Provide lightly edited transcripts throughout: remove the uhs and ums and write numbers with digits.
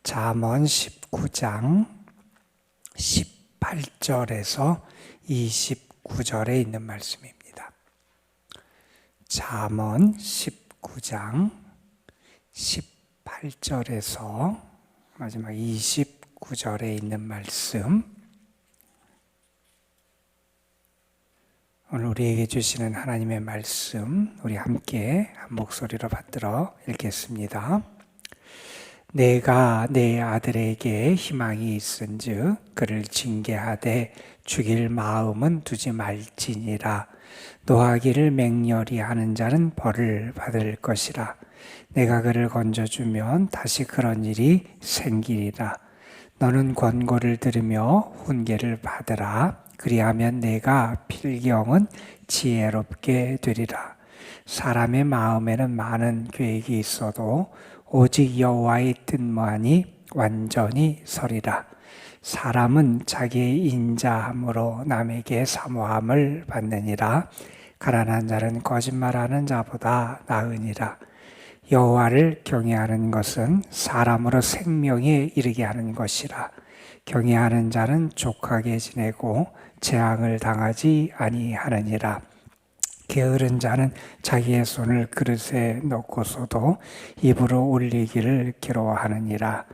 잠언 19장 18절에서 29절에 있는 말씀입니다. 잠언 19장 18절에서 마지막 29절에 있는 말씀, 오늘 우리에게 주시는 하나님의 말씀, 우리 함께 한 목소리로 받들어 읽겠습니다. 내가 내 아들에게 희망이 있은즉 그를 징계하되 죽일 마음은 두지 말지니라. 노하기를 맹렬히 하는 자는 벌을 받을 것이라. 내가 그를 건져주면 다시 그런 일이 생기리라. 너는 권고를 들으며 훈계를 받으라. 그리하면 내가 필경은 지혜롭게 되리라. 사람의 마음에는 많은 계획이 있어도 오직 여호와의 뜻만이 완전히 서리라. 사람은 자기의 인자함으로 남에게 사모함을 받느니라. 가난한 자는 거짓말하는 자보다 나으니라. 여호와를 경외하는 것은 사람으로 생명에 이르게 하는 것이라. 경외하는 자는 족하게 지내고 재앙을 당하지 아니하느니라. 게으른 자는 자기의 손을 그릇에 넣고서도 입으로 올리기를 괴로워하느니라.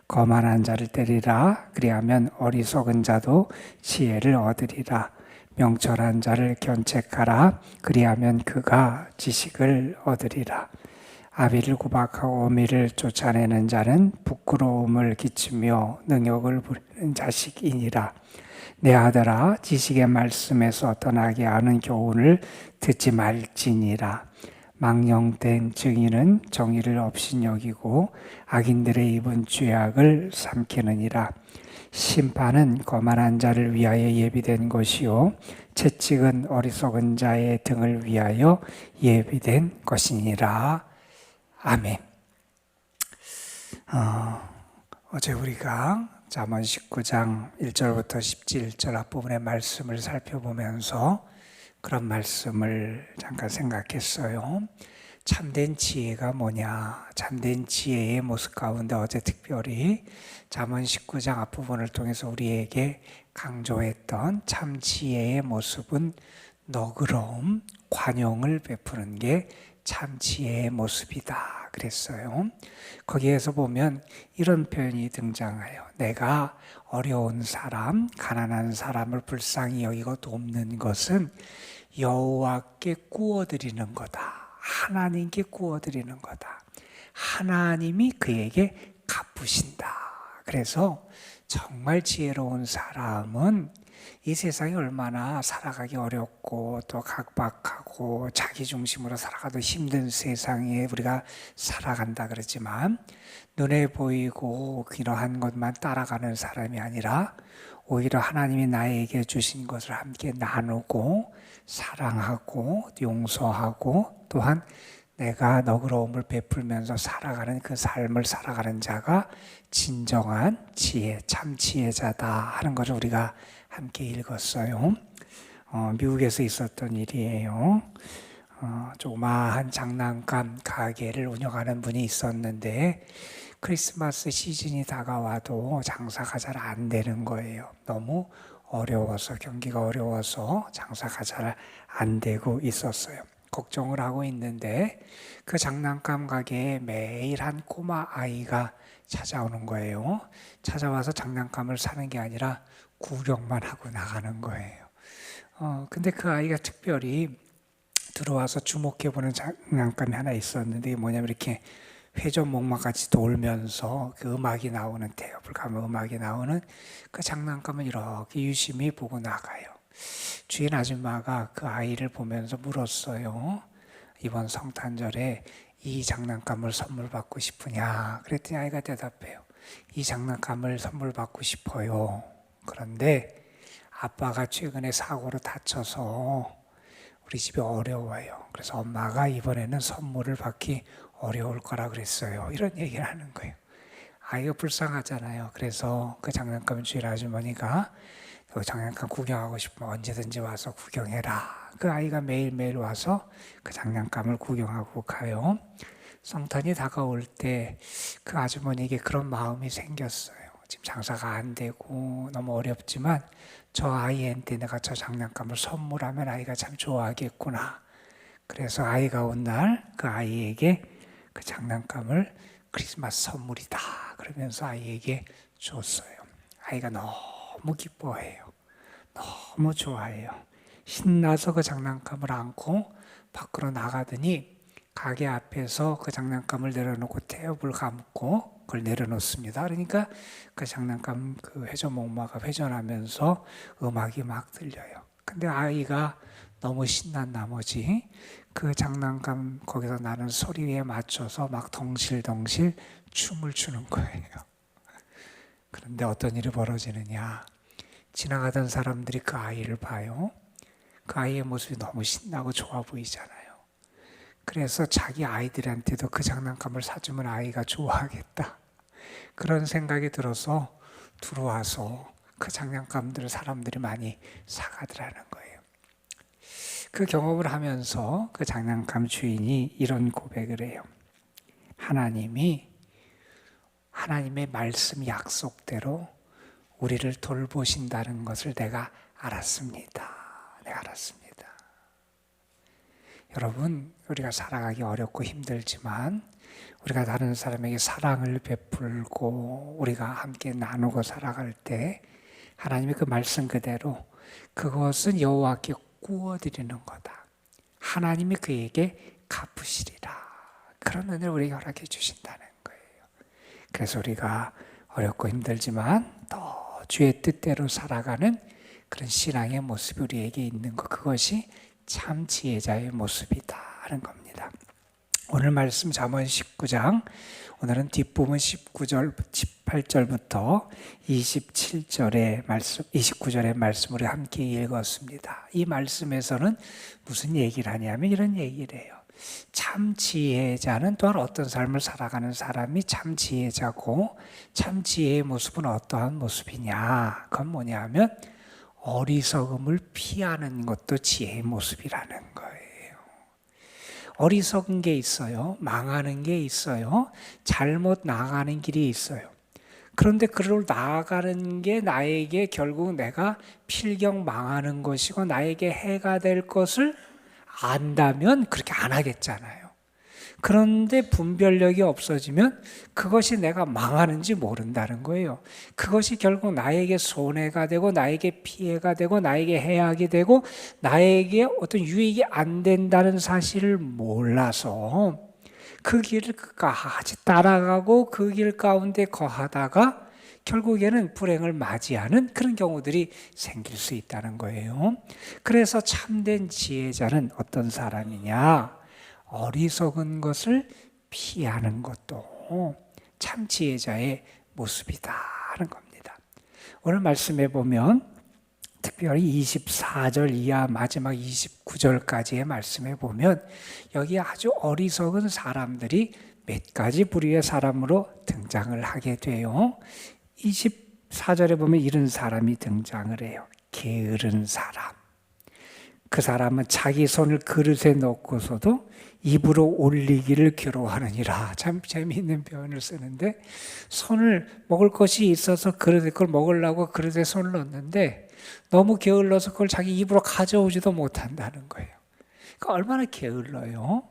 거만한 자를 때리라. 그리하면 어리석은 자도 지혜를 얻으리라. 명철한 자를 견책하라. 그리하면 그가 지식을 얻으리라. 아비를 구박하고 어미를 쫓아내는 자는 부끄러움을 끼치며 능욕을 부리는 자식이니라. 내 아들아, 지식의 말씀에서 떠나게 하는 교훈을 듣지 말지니라. 망령된 증인은 정의를 업신여기고 악인들의 입은 죄악을 삼키느니라. 심판은 거만한 자를 위하여 예비된 것이요 채찍은 어리석은 자의 등을 위하여 예비된 것이니라. 아멘. 어제 우리가 잠언 19장 1절부터 17절 앞부분의 말씀을 살펴보면서 그런 말씀을 잠깐 생각했어요. 참된 지혜가 뭐냐? 참된 지혜의 모습 가운데 어제 특별히 잠언 19장 앞부분을 통해서 우리에게 강조했던 참 지혜의 모습은 너그러움, 관용을 베푸는 게 참 지혜의 모습이다 그랬어요. 거기에서 보면 이런 표현이 등장해요. 내가 어려운 사람, 가난한 사람을 불쌍히 여기고 돕는 것은 여호와께 구워드리는 거다. 하나님께 구워드리는 거다. 하나님이 그에게 갚으신다. 그래서 정말 지혜로운 사람은 이 세상이 얼마나 살아가기 어렵고 또 각박하고 자기 중심으로 살아가도 힘든 세상에 우리가 살아간다 그러지만 눈에 보이고 이러한 것만 따라가는 사람이 아니라 오히려 하나님이 나에게 주신 것을 함께 나누고 사랑하고 용서하고 또한 내가 너그러움을 베풀면서 살아가는 그 삶을 살아가는 자가 진정한 지혜, 참 지혜자다 하는 것을 우리가 함께 읽었어요. 미국에서 있었던 일이에요. 조그마한 장난감 가게를 운영하는 분이 있었는데 크리스마스 시즌이 다가와도 장사가 잘 안 되는 거예요. 너무 어려워서, 경기가 어려워서 장사가 잘 안 되고 있었어요. 걱정을 하고 있는데 그 장난감 가게에 매일 한 꼬마 아이가 찾아오는 거예요. 찾아와서 장난감을 사는 게 아니라 구경만 하고 나가는 거예요. 근데 그 아이가 특별히 들어와서 주목해보는 장난감이 하나 있었는데 이게 뭐냐면 이렇게 회전목마같이 돌면서 그 음악이 나오는 테이블 가면 음악이 나오는 그 장난감을 이렇게 유심히 보고 나가요. 주인 아줌마가 그 아이를 보면서 물었어요. 이번 성탄절에 이 장난감을 선물 받고 싶으냐? 그랬더니 아이가 대답해요. 이 장난감을 선물 받고 싶어요. 그런데 아빠가 최근에 사고로 다쳐서 우리 집이 어려워요. 그래서 엄마가 이번에는 선물을 받기 어려울 거라 그랬어요. 이런 얘기를 하는 거예요. 아이가 불쌍하잖아요. 그래서 그 장난감 주인 아주머니가 그 장난감 구경하고 싶으면 언제든지 와서 구경해라. 그 아이가 매일매일 와서 그 장난감을 구경하고 가요. 성탄이 다가올 때 그 아주머니에게 그런 마음이 생겼어요. 지금 장사가 안 되고 너무 어렵지만 저 아이한테 내가 저 장난감을 선물하면 아이가 참 좋아하겠구나. 그래서 아이가 온 날 그 아이에게 그 장난감을 크리스마스 선물이다 그러면서 아이에게 줬어요. 아이가 너무 기뻐해요. 너무 좋아해요. 신나서 그 장난감을 안고 밖으로 나가더니 가게 앞에서 그 장난감을 내려놓고 태엽을 감고 그걸 내려놓습니다. 그러니까 그 장난감 그 회전목마가 회전하면서 음악이 막 들려요. 근데 아이가 너무 신난 나머지 그 장난감 거기서 나는 소리에 맞춰서 막 덩실덩실 춤을 추는 거예요. 그런데 어떤 일이 벌어지느냐. 지나가던 사람들이 그 아이를 봐요. 그 아이의 모습이 너무 신나고 좋아 보이잖아요. 그래서 자기 아이들한테도 그 장난감을 사주면 아이가 좋아하겠다. 그런 생각이 들어서 들어와서 그 장난감들을 사람들이 많이 사가더라는 거예요. 그 경험을 하면서 그 장난감 주인이 이런 고백을 해요. 하나님의 말씀 약속대로 우리를 돌보신다는 것을 내가 알았습니다. 내가 알았습니다. 여러분, 우리가 살아가기 어렵고 힘들지만 우리가 다른 사람에게 사랑을 베풀고 우리가 함께 나누고 살아갈 때 하나님의 그 말씀 그대로 그것은 여호와께 구워드리는 거다. 하나님이 그에게 갚으시리라. 그런 은혜를 우리에게 허락해 주신다는 거예요. 그래서 우리가 어렵고 힘들지만 더 주의 뜻대로 살아가는 그런 신앙의 모습이 우리에게 있는 것, 그것이 참 지혜자의 모습이다 하는 겁니다. 오늘 말씀 잠언 19장, 오늘은 뒷부분 19절, 18절부터 27절의 말씀, 29절의 말씀을 함께 읽었습니다. 이 말씀에서는 무슨 얘기를 하냐면 이런 얘기를 해요. 참 지혜자는 또한 어떤 삶을 살아가는 사람이 참 지혜자고, 참 지혜의 모습은 어떠한 모습이냐. 그건 뭐냐면 어리석음을 피하는 것도 지혜의 모습이라는 거예요. 어리석은 게 있어요. 망하는 게 있어요. 잘못 나가는 길이 있어요. 그런데 그걸 나아가는 게 나에게 결국 내가 필경 망하는 것이고 나에게 해가 될 것을 안다면 그렇게 안 하겠잖아요. 그런데 분별력이 없어지면 그것이 내가 망하는지 모른다는 거예요. 그것이 결국 나에게 손해가 되고 나에게 피해가 되고 나에게 해악이 되고 나에게 어떤 유익이 안 된다는 사실을 몰라서 그 길을 끝까지 따라가고 그 길 가운데 거하다가 결국에는 불행을 맞이하는 그런 경우들이 생길 수 있다는 거예요. 그래서 참된 지혜자는 어떤 사람이냐? 어리석은 것을 피하는 것도 참 지혜자의 모습이다 하는 겁니다. 오늘 말씀해 보면 특별히 24절 이하 마지막 29절까지의 말씀해 보면 여기 아주 어리석은 사람들이 몇 가지 부류의 사람으로 등장을 하게 돼요. 24절에 보면 이런 사람이 등장을 해요. 게으른 사람. 그 사람은 자기 손을 그릇에 넣고서도 입으로 올리기를 괴로워하느니라. 참 재미있는 표현을 쓰는데 손을 먹을 것이 있어서 그릇에 그걸 먹으려고 그릇에 손을 넣는데 너무 게을러서 그걸 자기 입으로 가져오지도 못한다는 거예요. 그러니까 얼마나 게을러요.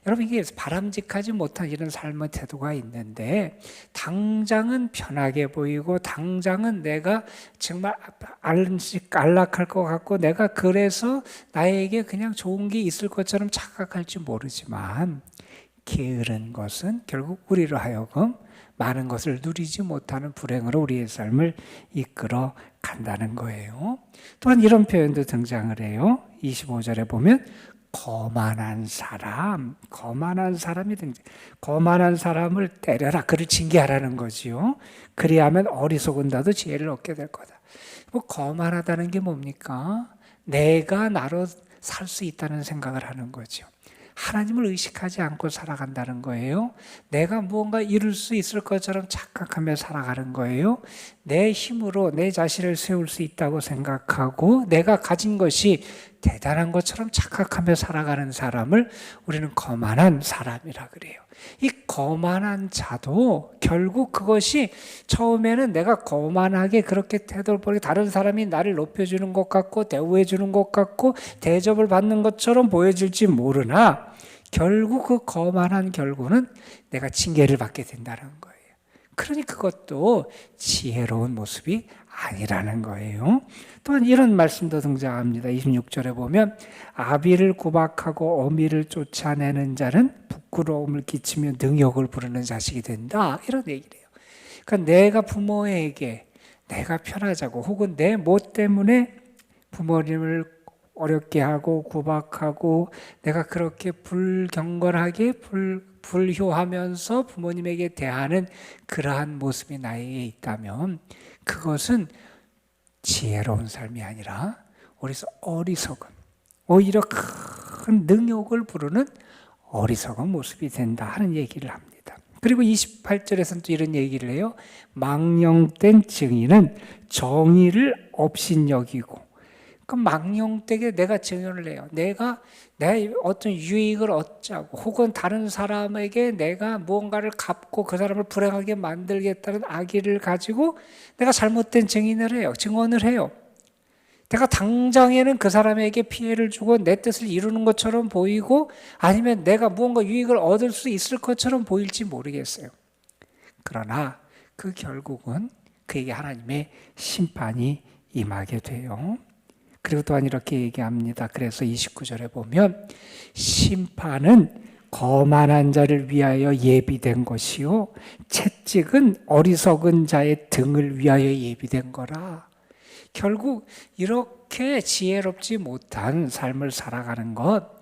여러분 이게 바람직하지 못한 이런 삶의 태도가 있는데 당장은 편하게 보이고 당장은 내가 정말 안락할 것 같고 내가 그래서 나에게 그냥 좋은 게 있을 것처럼 착각할지 모르지만 게으른 것은 결국 우리로 하여금 많은 것을 누리지 못하는 불행으로 우리의 삶을 이끌어 간다는 거예요. 또한 이런 표현도 등장을 해요. 25절에 보면 거만한 사람이 등장. 거만한 사람을 때려라, 그를 징계하라는 거지요. 그리하면 어리석은다도 지혜를 얻게 될 거다. 뭐 거만하다는 게 뭡니까? 내가 나로 살 수 있다는 생각을 하는 거죠. 하나님을 의식하지 않고 살아간다는 거예요. 내가 무언가 이룰 수 있을 것처럼 착각하며 살아가는 거예요. 내 힘으로 내 자신을 세울 수 있다고 생각하고 내가 가진 것이 대단한 것처럼 착각하며 살아가는 사람을 우리는 거만한 사람이라 그래요. 이 거만한 자도 결국 그것이 처음에는 내가 거만하게 그렇게 태도를 보이고 다른 사람이 나를 높여주는 것 같고 대우해주는 것 같고 대접을 받는 것처럼 보여질지 모르나 결국 그 거만한 결과는 내가 징계를 받게 된다는 거예요. 그러니 그것도 지혜로운 모습이 아니라는 거예요. 또한 이런 말씀도 등장합니다. 26절에 보면 아비를 구박하고 어미를 쫓아내는 자는 부끄러움을 끼치며 능욕을 부르는 자식이 된다. 이런 얘기를 해요. 그러니까 내가 부모에게 내가 편하자고 혹은 내 못 때문에 부모님을 어렵게 하고 구박하고 내가 그렇게 불경건하게 불효하면서 부모님에게 대하는 그러한 모습이 나에게 있다면 그것은 지혜로운 삶이 아니라 어리석은 오히려 큰 능욕을 부르는 어리석은 모습이 된다 하는 얘기를 합니다. 그리고 28절에서는 또 이런 얘기를 해요. 망령된 증인은 정의를 업신여기고 그 망령되게 내가 증언을 해요. 내가 어떤 유익을 얻자고 혹은 다른 사람에게 내가 무언가를 갚고 그 사람을 불행하게 만들겠다는 악의를 가지고 내가 잘못된 증언을 해요. 내가 당장에는 그 사람에게 피해를 주고 내 뜻을 이루는 것처럼 보이고 아니면 내가 무언가 유익을 얻을 수 있을 것처럼 보일지 모르겠어요. 그러나 그 결국은 그에게 하나님의 심판이 임하게 돼요. 그리고 또한 이렇게 얘기합니다. 그래서 29절에 보면 심판은 거만한 자를 위하여 예비된 것이요 채찍은 어리석은 자의 등을 위하여 예비된 거라. 결국 이렇게 지혜롭지 못한 삶을 살아가는 것,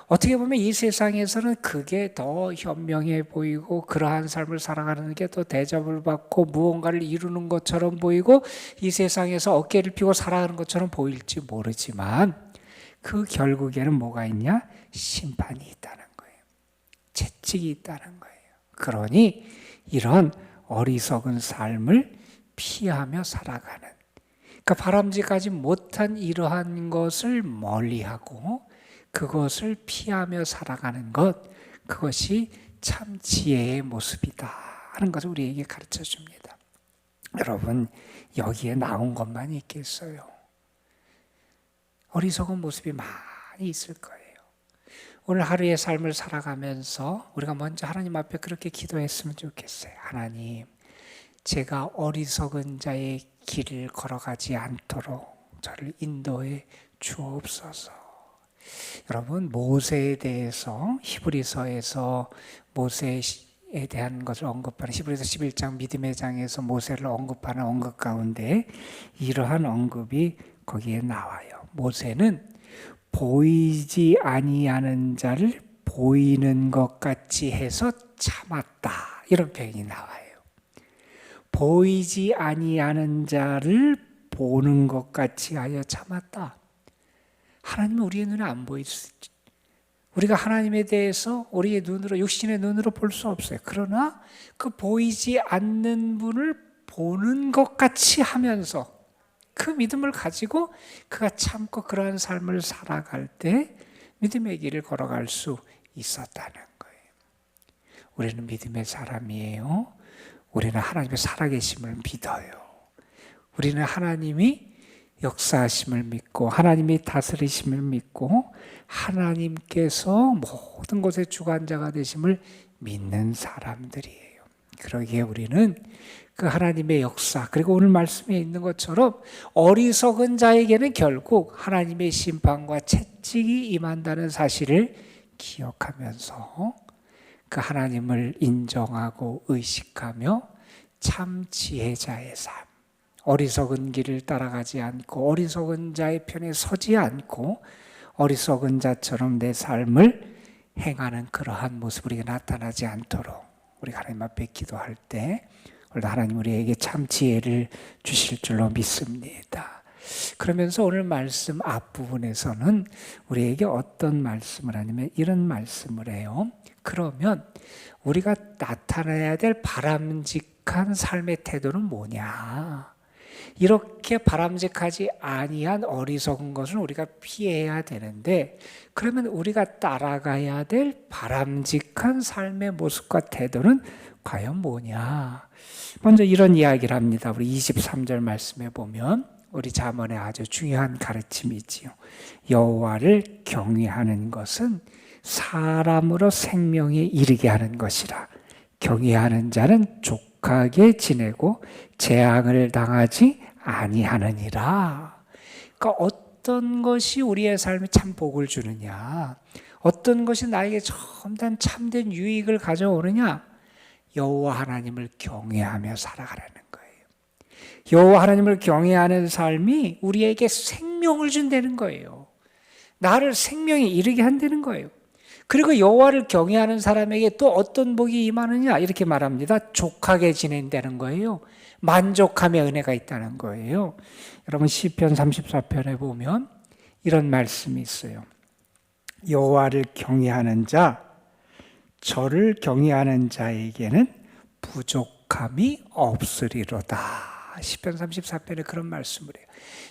어떻게 보면 이 세상에서는 그게 더 현명해 보이고 그러한 삶을 살아가는 게 더 대접을 받고 무언가를 이루는 것처럼 보이고 이 세상에서 어깨를 펴고 살아가는 것처럼 보일지 모르지만 그 결국에는 뭐가 있냐? 심판이 있다는 거예요. 채찍이 있다는 거예요. 그러니 이런 어리석은 삶을 피하며 살아가는, 그러니까 바람직하지 못한 이러한 것을 멀리하고 그것을 피하며 살아가는 것, 그것이 참 지혜의 모습이다 하는 것을 우리에게 가르쳐 줍니다. 여러분, 여기에 나온 것만 있겠어요? 어리석은 모습이 많이 있을 거예요. 오늘 하루의 삶을 살아가면서 우리가 먼저 하나님 앞에 그렇게 기도했으면 좋겠어요. 하나님, 제가 어리석은 자의 길을 걸어가지 않도록 저를 인도해 주옵소서. 여러분, 모세에 대해서 히브리서에서 모세에 대한 것을 언급하는 히브리서 11장 믿음의 장에서 모세를 언급하는 언급 가운데 이러한 언급이 거기에 나와요. 모세는 보이지 아니하는 자를 보이는 것 같이 해서 참았다, 이런 표현이 나와요. 보이지 아니하는 자를 보는 것 같이 하여 참았다. 하나님은 우리의 눈에 안 보일 수 있죠. 우리가 하나님에 대해서 우리의 눈으로, 육신의 눈으로 볼 수 없어요. 그러나 그 보이지 않는 분을 보는 것 같이 하면서 그 믿음을 가지고 그가 참고 그러한 삶을 살아갈 때 믿음의 길을 걸어갈 수 있었다는 거예요. 우리는 믿음의 사람이에요. 우리는 하나님의 살아계심을 믿어요. 우리는 하나님이 역사하심을 믿고 하나님이 다스리심을 믿고 하나님께서 모든 것의 주관자가 되심을 믿는 사람들이에요. 그러기에 우리는 그 하나님의 역사, 그리고 오늘 말씀에 있는 것처럼 어리석은 자에게는 결국 하나님의 심판과 채찍이 임한다는 사실을 기억하면서 그 하나님을 인정하고 의식하며 참 지혜자의 삶, 어리석은 길을 따라가지 않고 어리석은 자의 편에 서지 않고 어리석은 자처럼 내 삶을 행하는 그러한 모습 우리가 나타나지 않도록 우리가 하나님 앞에 기도할 때 오늘도 하나님 우리에게 참 지혜를 주실 줄로 믿습니다. 그러면서 오늘 말씀 앞부분에서는 우리에게 어떤 말씀을 하냐면 이런 말씀을 해요. 그러면 우리가 나타내야 될 바람직한 삶의 태도는 뭐냐? 이렇게 바람직하지 아니한 어리석은 것은 우리가 피해야 되는데, 그러면 우리가 따라가야 될 바람직한 삶의 모습과 태도는 과연 뭐냐? 먼저 이런 이야기를 합니다. 우리 23절 말씀에 보면 우리 잠언에 아주 중요한 가르침이 있지요. 여호와를 경외하는 것은 사람으로 생명에 이르게 하는 것이라. 경외하는 자는 족하게 지내고 재앙을 당하지 아니하느니라. 그러니까 어떤 것이 우리의 삶에 참 복을 주느냐, 어떤 것이 나에게 참된 유익을 가져오느냐, 여호와 하나님을 경외하며 살아가라는 거예요. 여호와 하나님을 경외하는 삶이 우리에게 생명을 준다는 거예요. 나를 생명에 이르게 한다는 거예요. 그리고 여호와를 경외하는 사람에게 또 어떤 복이 임하느냐, 이렇게 말합니다. 족하게 지낸다는 거예요. 만족함의 은혜가 있다는 거예요. 여러분 시편 34편에 보면 이런 말씀이 있어요. 여호와를 경외하는 자, 저를 경외하는 자에게는 부족함이 없으리로다. 시편 34편에 그런 말씀을 해요.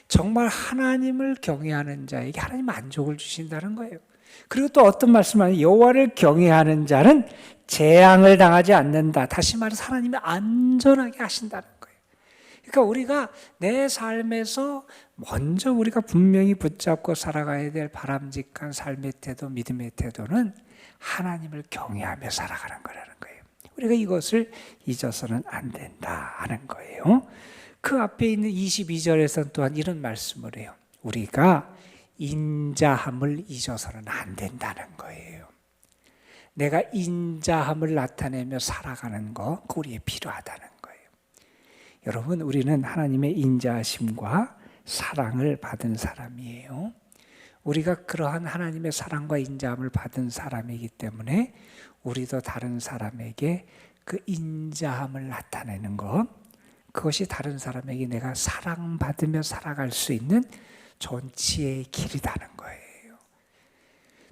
정말 하나님을 경외하는 자에게 하나님 만족을 주신다는 거예요. 그리고 또 어떤 말씀을 하냐면 여호와를 경외하는 자는 재앙을 당하지 않는다. 다시 말해서 하나님이 안전하게 하신다는 거예요. 그러니까 우리가 내 삶에서 먼저 우리가 분명히 붙잡고 살아가야 될 바람직한 삶의 태도, 믿음의 태도는 하나님을 경외하며 살아가는 거라는 거예요. 우리가 이것을 잊어서는 안 된다 하는 거예요. 그 앞에 있는 22절에서는 또한 이런 말씀을 해요. 우리가 인자함을 잊어서는 안 된다는 거예요. 내가 인자함을 나타내며 살아가는 거, 그 우리에 필요하다는 거예요. 여러분, 우리는 하나님의 인자하심과 사랑을 받은 사람이에요. 우리가 그러한 하나님의 사랑과 인자함을 받은 사람이기 때문에 우리도 다른 사람에게 그 인자함을 나타내는 것, 그것이 다른 사람에게 내가 사랑받으며 살아갈 수 있는 좋은 지혜의 길이라는 거예요.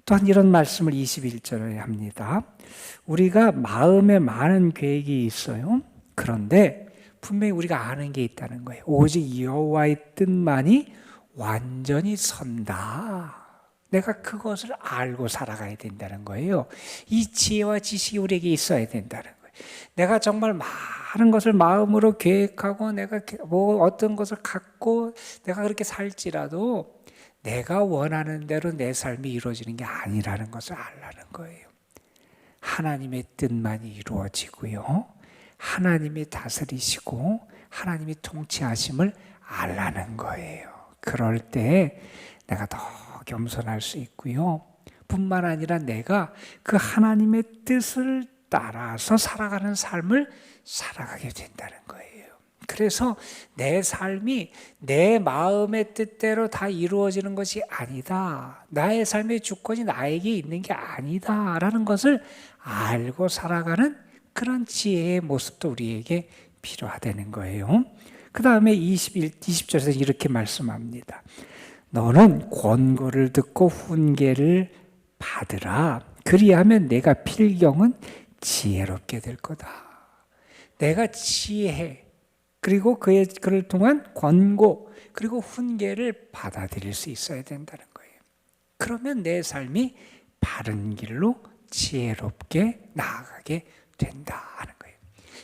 또한 이런 말씀을 21절에 합니다. 우리가 마음에 많은 계획이 있어요. 그런데 분명히 우리가 아는 게 있다는 거예요. 오직 여호와의 뜻만이 완전히 선다. 내가 그것을 알고 살아가야 된다는 거예요. 이 지혜와 지식이 우리에게 있어야 된다는 거예요. 내가 정말 많은 것을 마음으로 계획하고 내가 뭐 어떤 것을 갖고 내가 그렇게 살지라도 내가 원하는 대로 내 삶이 이루어지는 게 아니라는 것을 알라는 거예요. 하나님의 뜻만이 이루어지고요. 하나님이 다스리시고 하나님이 통치하심을 알라는 거예요. 그럴 때 내가 더 겸손할 수 있고요. 뿐만 아니라 내가 그 하나님의 뜻을 따라서 살아가는 삶을 살아가게 된다는 거예요. 그래서 내 삶이 내 마음의 뜻대로 다 이루어지는 것이 아니다. 나의 삶의 주권이 나에게 있는 게 아니다. 라는 것을 알고 살아가는 그런 지혜의 모습도 우리에게 필요하다는 거예요. 그 다음에 20절에서 이렇게 말씀합니다. 너는 권고를 듣고 훈계를 받으라. 그리하면 내가 필경은 지혜롭게 될 거다. 내가 지혜, 그리고 그를 통한 권고, 그리고 훈계를 받아들일 수 있어야 된다는 거예요. 그러면 내 삶이 바른 길로 지혜롭게 나아가게 된다 하는 거예요.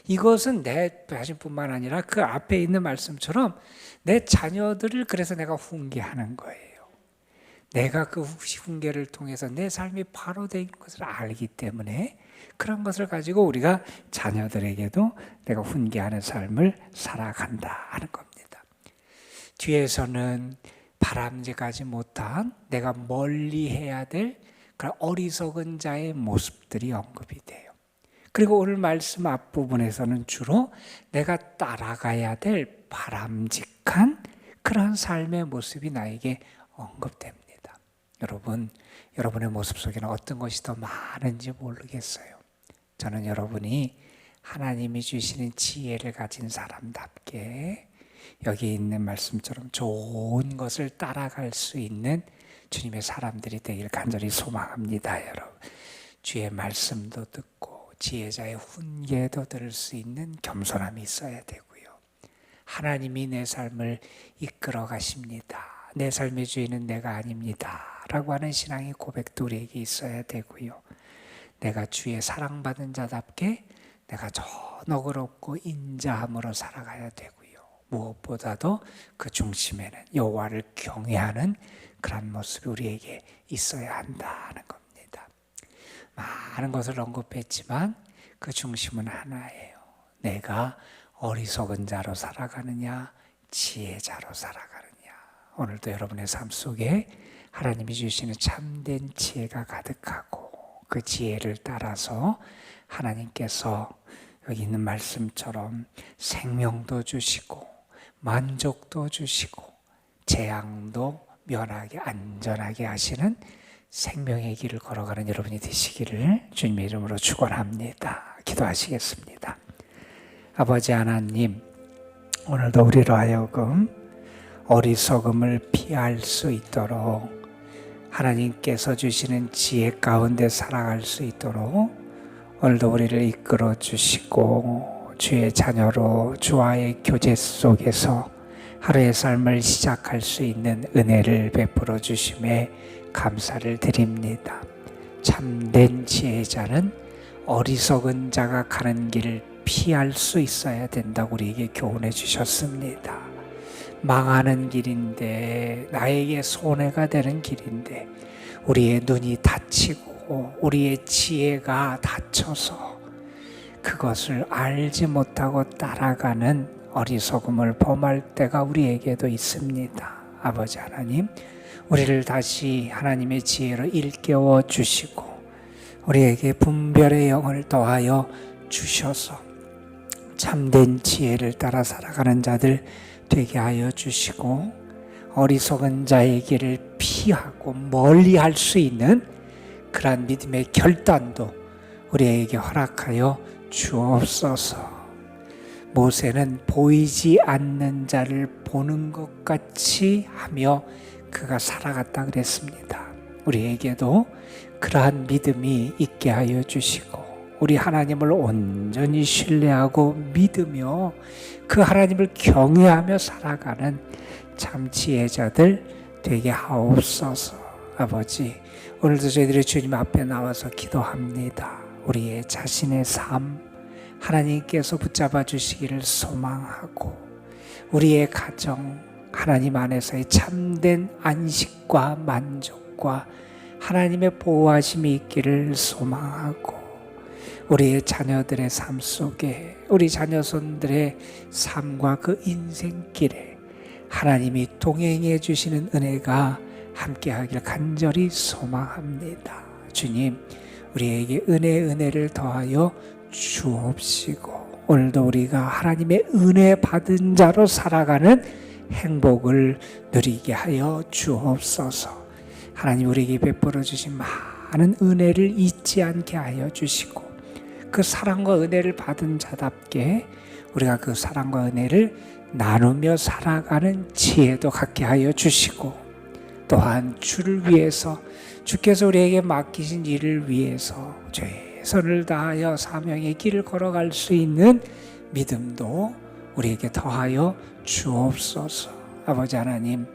이것은 내 자신뿐만 아니라 그 앞에 있는 말씀처럼 내 자녀들을 그래서 내가 훈계하는 거예요. 내가 그 훈계를 통해서 내 삶이 바로 된 것을 알기 때문에 그런 것을 가지고 우리가 자녀들에게도 내가 훈계하는 삶을 살아간다 하는 겁니다. 뒤에서는 바람직하지 못한 내가 멀리해야 될 그런 어리석은 자의 모습들이 언급이 돼요. 그리고 오늘 말씀 앞부분에서는 주로 내가 따라가야 될 바람직한 그런 삶의 모습이 나에게 언급됩니다. 여러분, 여러분의 모습 속에는 어떤 것이 더 많은지 모르겠어요. 저는 여러분이 하나님이 주시는 지혜를 가진 사람답게 여기 있는 말씀처럼 좋은 것을 따라갈 수 있는 주님의 사람들이 되길 간절히 소망합니다. 여러분, 주의 말씀도 듣고 지혜자의 훈계도 들을 수 있는 겸손함이 있어야 되고요. 하나님이 내 삶을 이끌어 가십니다. 내 삶의 주인은 내가 아닙니다 라고 하는 신앙의 고백도 우리에게 있어야 되고요. 내가 주의 사랑받은 자답게 내가 저 너그럽고 인자함으로 살아가야 되고요. 무엇보다도 그 중심에는 여호와를 경외하는 그런 모습이 우리에게 있어야 한다는 겁니다. 많은 것을 언급했지만 그 중심은 하나예요. 내가 어리석은 자로 살아가느냐, 지혜자로 살아가느냐. 오늘도 여러분의 삶 속에 하나님이 주시는 참된 지혜가 가득하고 그 지혜를 따라서 하나님께서 여기 있는 말씀처럼 생명도 주시고 만족도 주시고 재앙도 면하게 안전하게 하시는 생명의 길을 걸어가는 여러분이 되시기를 주님의 이름으로 축원합니다. 기도하시겠습니다. 아버지 하나님, 오늘도 우리로 하여금 어리석음을 피할 수 있도록 하나님께서 주시는 지혜 가운데 살아갈 수 있도록 오늘도 우리를 이끌어 주시고 주의 자녀로 주와의 교제 속에서 하루의 삶을 시작할 수 있는 은혜를 베풀어 주심에 감사를 드립니다. 참된 지혜자는 어리석은 자가 가는 길을 피할 수 있어야 된다고 우리에게 교훈해 주셨습니다. 망하는 길인데, 나에게 손해가 되는 길인데 우리의 눈이 다치고 우리의 지혜가 다쳐서 그것을 알지 못하고 따라가는 어리석음을 범할 때가 우리에게도 있습니다. 아버지 하나님, 우리를 다시 하나님의 지혜로 일깨워 주시고 우리에게 분별의 영을 더하여 주셔서 참된 지혜를 따라 살아가는 자들 되게 하여 주시고 어리석은 자의 길을 피하고 멀리할 수 있는 그러한 믿음의 결단도 우리에게 허락하여 주옵소서. 모세는 보이지 않는 자를 보는 것 같이 하며 그가 살아갔다 그랬습니다. 우리에게도 그러한 믿음이 있게 하여 주시고 우리 하나님을 온전히 신뢰하고 믿으며 그 하나님을 경외하며 살아가는 참 지혜자들 되게 하옵소서. 아버지, 오늘도 저희들이 주님 앞에 나와서 기도합니다. 우리의 자신의 삶 하나님께서 붙잡아 주시기를 소망하고 우리의 가정 하나님 안에서의 참된 안식과 만족과 하나님의 보호하심이 있기를 소망하고 우리의 자녀들의 삶 속에 우리 자녀손들의 삶과 그 인생길에 하나님이 동행해 주시는 은혜가 함께하길 간절히 소망합니다. 주님, 우리에게 은혜를 더하여 주옵시고 오늘도 우리가 하나님의 은혜 받은 자로 살아가는 행복을 누리게 하여 주옵소서. 하나님, 우리에게 베풀어 주신 많은 은혜를 잊지 않게 하여 주시고 그 사랑과 은혜를 받은 자답게 우리가 그 사랑과 은혜를 나누며 살아가는 지혜도 갖게 하여 주시고 또한 주를 위해서 주께서 우리에게 맡기신 일을 위해서 최선을 다하여 사명의 길을 걸어갈 수 있는 믿음도 우리에게 더하여 주옵소서. 아버지 하나님,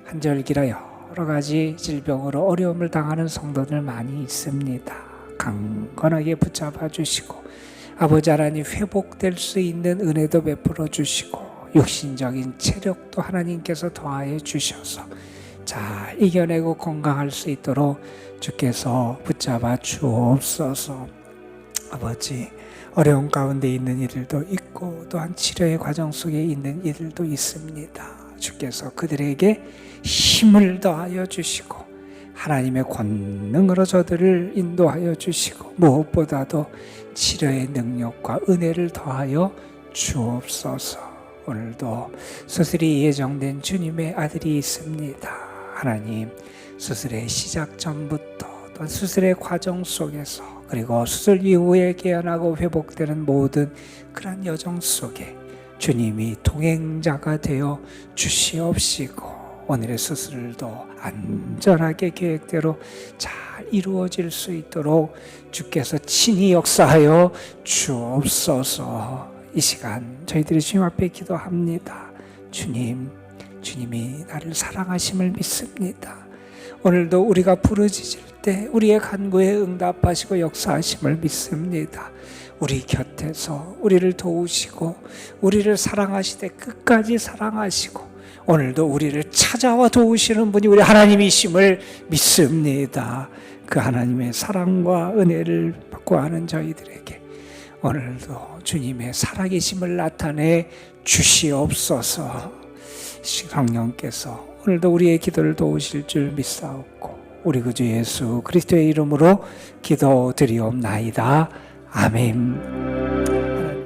한절기라 여러 가지 질병으로 어려움을 당하는 성도들 많이 있습니다. 강건하게 붙잡아 주시고 아버지 하나님, 회복될 수 있는 은혜도 베풀어 주시고 육신적인 체력도 하나님께서 더하여 주셔서 잘 이겨내고 건강할 수 있도록 주께서 붙잡아 주옵소서. 아버지, 어려운 가운데 있는 이들도 있고 또한 치료의 과정 속에 있는 이들도 있습니다. 주께서 그들에게 힘을 더하여 주시고 하나님의 권능으로 저들을 인도하여 주시고 무엇보다도 치료의 능력과 은혜를 더하여 주옵소서. 오늘도 수술이 예정된 주님의 아들이 있습니다. 하나님, 수술의 시작 전부터 또 수술의 과정 속에서 그리고 수술 이후에 깨어나고 회복되는 모든 그런 여정 속에 주님이 동행자가 되어 주시옵시고 오늘의 수술도 안전하게 계획대로 잘 이루어질 수 있도록 주께서 친히 역사하여 주옵소서. 이 시간 저희들이 주님 앞에 기도합니다. 주님이 나를 사랑하심을 믿습니다. 오늘도 우리가 부르짖을 때 우리의 간구에 응답하시고 역사하심을 믿습니다. 우리 곁에서 우리를 도우시고 우리를 사랑하시되 끝까지 사랑하시고 오늘도 우리를 찾아와 도우시는 분이 우리 하나님이심을 믿습니다. 그 하나님의 사랑과 은혜를 받고 하는 저희들에게 오늘도 주님의 살아계심을 나타내 주시옵소서. 성령께서 오늘도 우리의 기도를 도우실 줄 믿사옵고 우리 구주 예수 그리스도의 이름으로 기도드리옵나이다. 아멘.